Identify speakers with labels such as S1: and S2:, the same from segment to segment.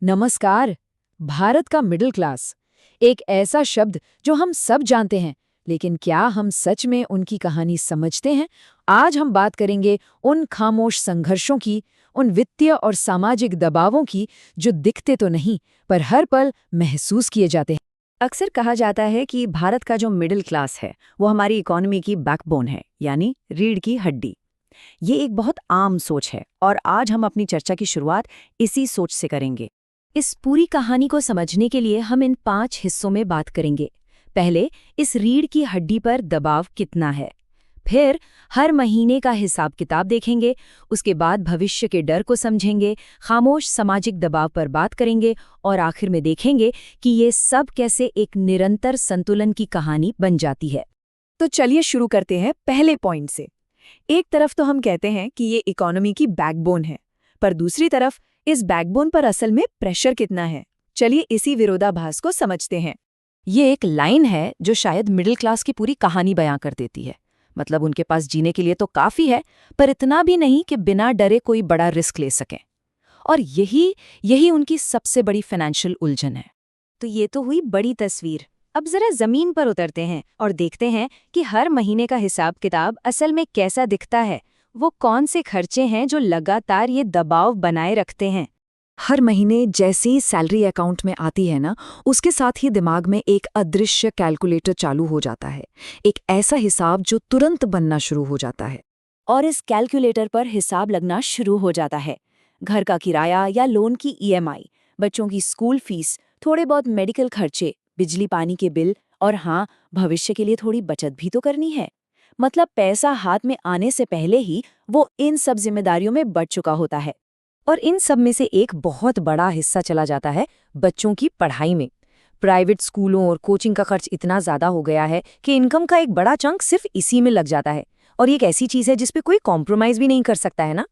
S1: नमस्कार। भारत का middle class एक ऐसा शब्द जो हम सब जानते हैं, लेकिन क्या हम सच में उनकी कहानी समझते हैं? आज हम बात करेंगे उन खामोश संघर्षों की, उन वित्तीय और सामाजिक दबावों की जो दिखते तो नहीं पर हर पल महसूस किए जाते हैं।
S2: अक्सर कहा जाता है कि भारत का जो मिडिल क्लास है वो हमारी इकोनॉमी की बैकबोन है, यानी रीढ़ की हड्डी। ये एक बहुत आम सोच है और आज हम अपनी चर्चा की शुरुआत इसी सोच से करेंगे।
S3: इस पूरी कहानी को समझने के लिए हम इन 5 हिस्सों में बात करेंगे। पहले, इस रीढ़ की हड्डी पर दबाव कितना है। फिर हर महीने का हिसाब किताब देखेंगे। उसके बाद भविष्य के डर को समझेंगे, खामोश सामाजिक दबाव पर बात करेंगे और आखिर में देखेंगे कि ये सब कैसे एक निरंतर संतुलन की कहानी बन जाती है।
S2: तो चलिए शुरू करते हैं पहले पॉइंट से। एक तरफ तो हम कहते हैं कि ये इकोनॉमी की बैकबोन है, पर दूसरी तरफ इस बैकबोन पर असल में प्रेशर कितना है। चलिए इसी विरोधाभास को समझते हैं।
S3: ये एक लाइन है जो शायद मिडिल क्लास की पूरी कहानी बयां कर देती है। मतलब उनके पास जीने के लिए तो काफी है, पर इतना भी नहीं कि बिना डरे कोई बड़ा रिस्क ले सकें। और यही उनकी सबसे बड़ी फाइनेंशियल उलझन है।
S2: तो ये तो हुई बड़ी तस्वीर। अब जरा जमीन पर उतरते हैं और देखते हैं कि हर महीने का हिसाब किताब असल में कैसा दिखता है। वो कौन से खर्चे हैं जो लगातार ये दबाव बनाए रखते हैं।
S1: हर महीने जैसे ही सैलरी अकाउंट में आती है ना, उसके साथ ही दिमाग में एक अदृश्य कैलकुलेटर चालू हो जाता है। एक ऐसा हिसाब जो तुरंत बनना शुरू हो जाता है।
S2: और इस कैलकुलेटर पर हिसाब लगना शुरू हो जाता है। घर का किराया या लोन की ईएमआई, बच्चों की स्कूल फीस, थोड़े बहुत मेडिकल खर्चे, बिजली पानी के बिल और हाँ, भविष्य के लिए थोड़ी बचत भी तो करनी है। मतलब पैसा हाथ में आने से पहले ही वो इन सब जिम्मेदारियों में बढ़ चुका होता है।
S3: और इन सब में से एक बहुत बड़ा हिस्सा चला जाता है बच्चों की पढ़ाई में। प्राइवेट स्कूलों और कोचिंग का खर्च इतना ज़्यादा हो गया है कि इनकम का एक बड़ा चंक सिर्फ इसी में लग जाता है। और ये एक ऐसी चीज़ है जिस पे कोई कॉम्प्रोमाइज़ भी नहीं कर सकता है ना।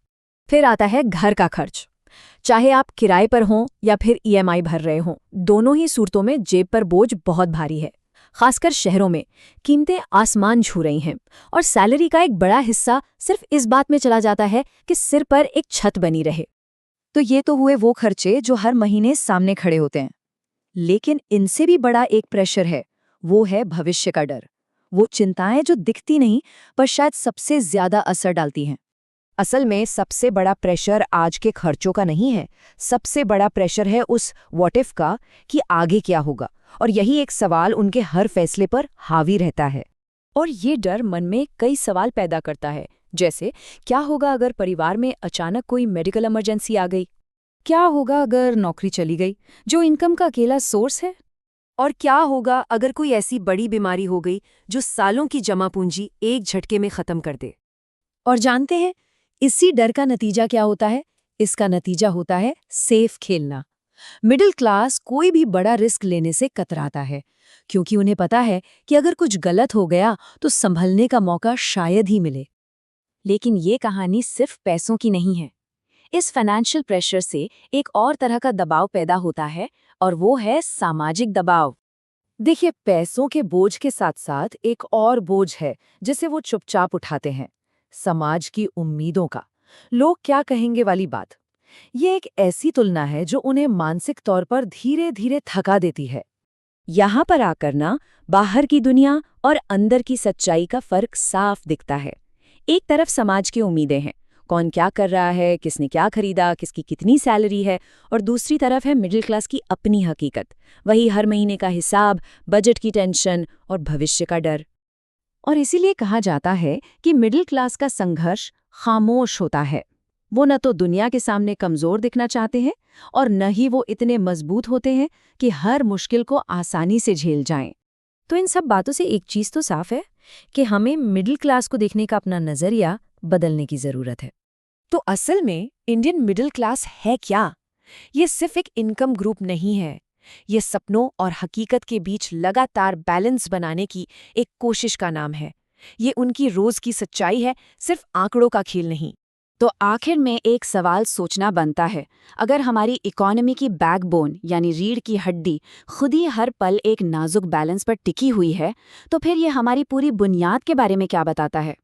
S1: फिर आता है घर का खर्च। चाहे आप किराए पर हों या फिर ईएमआई भर रहे हों, दोनों ही सूरतों में जेब पर बोझ बहुत भारी है। खासकर शहरों में कीमतें आसमान छू रही हैं और सैलरी का एक बड़ा हिस्सा सिर्फ इस बात में चला जाता है कि सिर पर एक छत बनी रहे।
S2: तो ये तो हुए वो खर्चे जो हर महीने सामने खड़े होते हैं। लेकिन इनसे भी बड़ा एक प्रेशर है, वो है भविष्य का डर। वो चिंताएं जो दिखती नहीं पर शायद सबसे ज्यादा असर डालती हैं।
S3: असल में सबसे बड़ा प्रेशर आज के खर्चों का नहीं है। सबसे बड़ा प्रेशर है उस व्हाट इफ का, कि आगे क्या होगा। और यही एक सवाल उनके हर फैसले पर हावी रहता है।
S1: और ये डर मन में कई सवाल पैदा करता है, जैसे क्या होगा अगर परिवार में अचानक कोई मेडिकल इमरजेंसी आ गई? क्या होगा अगर नौकरी चली गई, जो इनकम का अकेला सोर्स है?
S2: और क्या होगा अगर कोई ऐसी बड़ी बीमारी हो गई जो सालों की जमा पूंजी एक झटके में खत्म कर दे?
S1: और जानते हैं इसी डर का नतीजा क्या होता है? इसका नतीजा होता है सेफ खेलना। मिडिल क्लास कोई भी बड़ा रिस्क लेने से कतराता है, क्योंकि उन्हें पता है कि अगर कुछ गलत हो गया तो संभलने का मौका शायद ही मिले।
S3: लेकिन ये कहानी सिर्फ पैसों की नहीं है। इस फाइनेंशियल प्रेशर से एक और तरह का दबाव पैदा होता है, और वो है सामाजिक दबाव।
S1: देखिए, पैसों के बोझ के साथ साथ एक और बोझ है जिसे वो चुपचाप उठाते हैं, समाज की उम्मीदों का। लोग क्या कहेंगे वाली बात। ये एक ऐसी तुलना है जो उन्हें मानसिक तौर पर धीरे धीरे थका देती है।
S3: यहाँ पर आकर ना बाहर की दुनिया और अंदर की सच्चाई का फर्क साफ दिखता है। एक तरफ समाज की उम्मीदें हैं, कौन क्या कर रहा है, किसने क्या खरीदा, किसकी कितनी सैलरी है। और दूसरी तरफ है मिडिल क्लास की अपनी हकीकत, वही हर महीने का हिसाब, बजट की टेंशन और भविष्य का डर।
S1: और इसीलिए कहा जाता है कि मिडिल क्लास का संघर्ष खामोश होता है। वो न तो दुनिया के सामने कमजोर दिखना चाहते हैं और न ही वो इतने मजबूत होते हैं कि हर मुश्किल को आसानी से झेल जाएं। तो इन सब बातों से एक चीज तो साफ है कि हमें मिडिल क्लास को देखने का अपना नजरिया बदलने की जरूरत है।
S2: तो असल में इंडियन मिडिल क्लास है क्या? ये सिर्फ एक इनकम ग्रुप नहीं है। ये सपनों और हकीकत के बीच लगातार बैलेंस बनाने की एक कोशिश का नाम है। ये उनकी रोज की सच्चाई है, सिर्फ आंकड़ों का खेल नहीं।
S3: तो आखिर में एक सवाल सोचना बनता है, अगर हमारी इकोनॉमी की बैकबोन यानी रीढ़ की हड्डी खुद ही हर पल एक नाजुक बैलेंस पर टिकी हुई है, तो फिर ये हमारी पूरी बुनियाद के बारे में क्या बताता है?